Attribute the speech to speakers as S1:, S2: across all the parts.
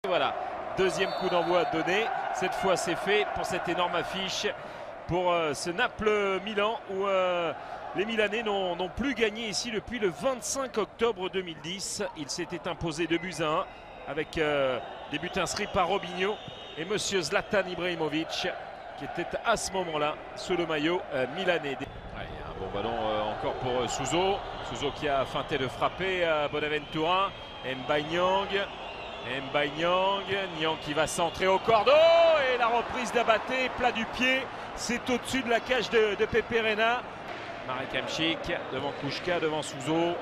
S1: Voilà, deuxième coup d'envoi donné. Cette fois, c'est fait pour cette énorme affiche pour ce Naples-Milan où les Milanais n'ont plus gagné ici depuis le 25 octobre 2010. Ils s'étaient imposés 2-1 avec des buts inscrits par Robinho et monsieur Zlatan Ibrahimovic qui était à ce moment-là sous le maillot milanais. Un bon ballon encore pour Suso. Suso qui a feinté de frapper Bonaventura. Niang qui va centrer au cordeau et la reprise d'Abaté, plat du pied, c'est au-dessus de la cage de Pepe Reina. Marek Hamšík devant Kuška, devant Suso.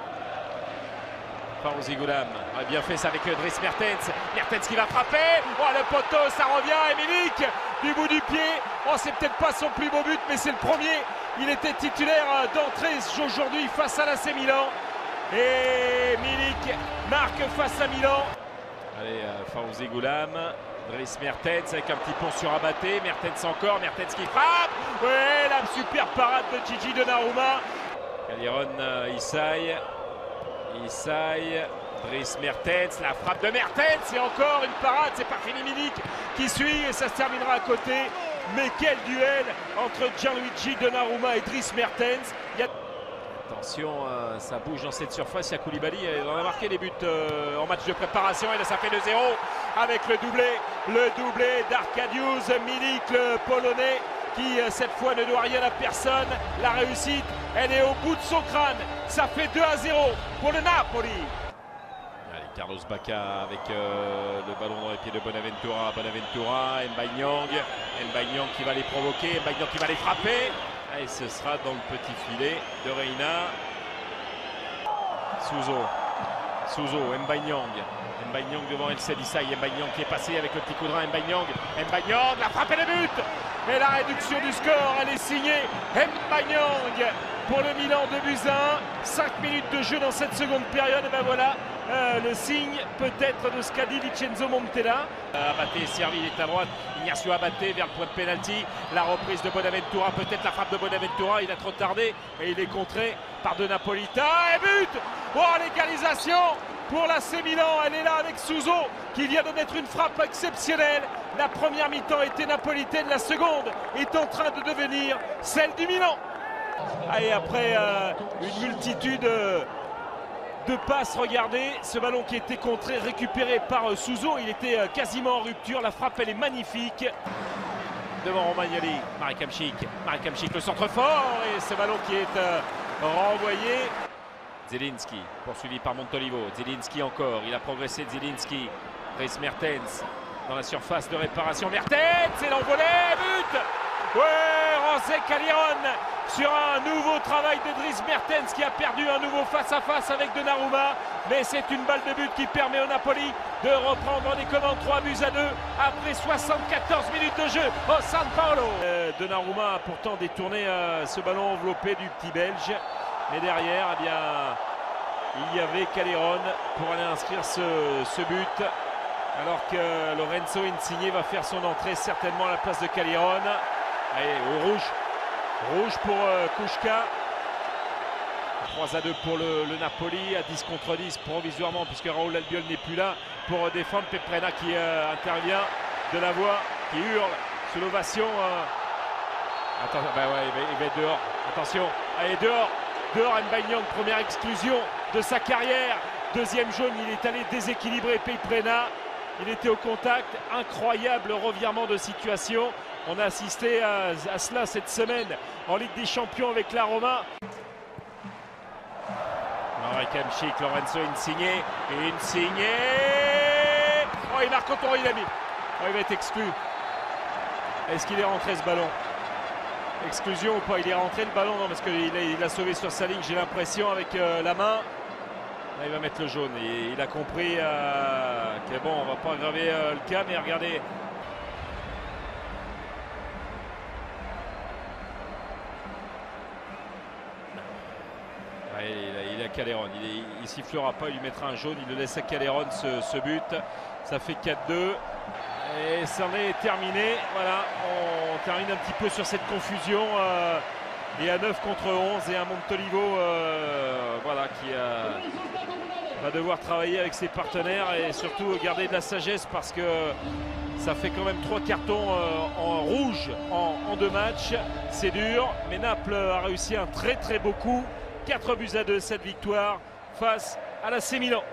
S1: Fauzi Goulam a bien fait ça avec Dries Mertens. Mertens qui va frapper. Oh, le poteau, ça revient. Et Milik du bout du pied. Oh, c'est peut-être pas son plus beau but, mais c'est le premier. Il était titulaire d'entrée aujourd'hui face à l'AC Milan. Et Milik marque face à Milan. Allez, Fauzi Goulam, Dries Mertens avec un petit pont sur Abaté, Mertens encore, Mertens qui frappe. Ouais, la super parade de Gigi Donnarumma. Callejon, Isaï, Dries Mertens, la frappe de Mertens et encore une parade, c'est pas fini. Milik qui suit et ça se terminera à côté. Mais quel duel entre Gianluigi Donnarumma et Dries Mertens. Attention, ça bouge dans cette surface. Il y a Koulibaly, il en a marqué des buts en match de préparation et là ça fait 2-0 avec le doublé d'Arkadiusz Milik, le Polonais qui cette fois ne doit rien à personne. La réussite, elle est au bout de son crâne. Ça fait 2-0 pour le Napoli. Allez, Carlos Bacca avec le ballon dans les pieds de Bonaventura. M'Baye Niang qui va les provoquer, M'Baye Niang qui va les frapper. Et ce sera dans le petit filet de Reina. Suso, M'Baye Niang devant El Sedissaï. M'Baye Niang qui est passé avec le petit coup de rein. M'Baye Niang, la frappe et le but. Et la réduction du score, elle est signée M'Baye Niang pour le Milan 2-1. 5 minutes de jeu dans cette seconde période. Et ben voilà le signe peut-être de ce qu'a dit Vincenzo Montella. Abaté est servi, il est à droite. Ignacio Abaté vers le point de pénalty. La reprise de Bonaventura, peut-être la frappe de Bonaventura. Il a trop tardé et il est contré par De Napolita. Et but! Oh, l'égalisation pour l'AC Milan. Elle est là avec Suso qui vient de mettre une frappe exceptionnelle. La première mi-temps était napolitaine, la seconde est en train de devenir celle du Milan. Et après une multitude de passes, regardez ce ballon qui était contré, récupéré par Suso, il était quasiment en rupture, la frappe elle est magnifique. Devant Romagnoli, Marek Hamšík, le centre fort et ce ballon qui est renvoyé. Zielinski, poursuivi par Montolivo, Zielinski encore, il a progressé Zielinski, Dries Mertens dans la surface de réparation, Mertens et l'envolée, but! Ouais, José Callejon sur un nouveau travail de Dries Mertens qui a perdu un nouveau face-à-face avec Donnarumma. Mais c'est une balle de but qui permet au Napoli de reprendre les commandes 3-2 après 74 minutes de jeu au San Paolo. Donnarumma a pourtant détourné ce ballon enveloppé du petit Belge. Mais derrière, eh bien, il y avait Callejon pour aller inscrire ce but. Alors que Lorenzo Insigne va faire son entrée certainement à la place de Callejon. Allez, au rouge pour Kuška. 3-2 pour le Napoli, à 10 contre 10 provisoirement puisque Raúl Albiol n'est plus là pour défendre. Pepe Reina qui intervient, de la voix qui hurle sous l'ovation. Attends, bah ouais, il va être dehors. Attention, allez, dehors M'Baye Niang, première exclusion de sa carrière. Deuxième jaune, il est allé déséquilibrer Pepe Reina. Il était au contact, incroyable revirement de situation. On a assisté à cela cette semaine en Ligue des Champions avec la Roma. Marek Hamšík, Lorenzo Insigne. Oh, il marque autour, il a mis. Oh, il va être exclu. Est-ce qu'il est rentré ce ballon? Exclusion ou pas? Il est rentré le ballon? Non, parce qu'il a sauvé sur sa ligne, j'ai l'impression, avec la main. Là, il va mettre le jaune. Et il a compris que bon, on va pas aggraver le cas, mais regardez. Il a Callejon, il sifflera pas, il lui mettra un jaune, il le laisse à Callejon ce but. Ça fait 4-2 et c'en est terminé. Voilà, on termine un petit peu sur cette confusion. Et à 9 contre 11 et un Montolivo voilà, qui a va devoir travailler avec ses partenaires et surtout garder de la sagesse parce que ça fait quand même 3 cartons en rouge en 2 matchs. C'est dur, mais Naples a réussi un très beau coup. 4 buts à 2, cette victoire face à l'AC Milan.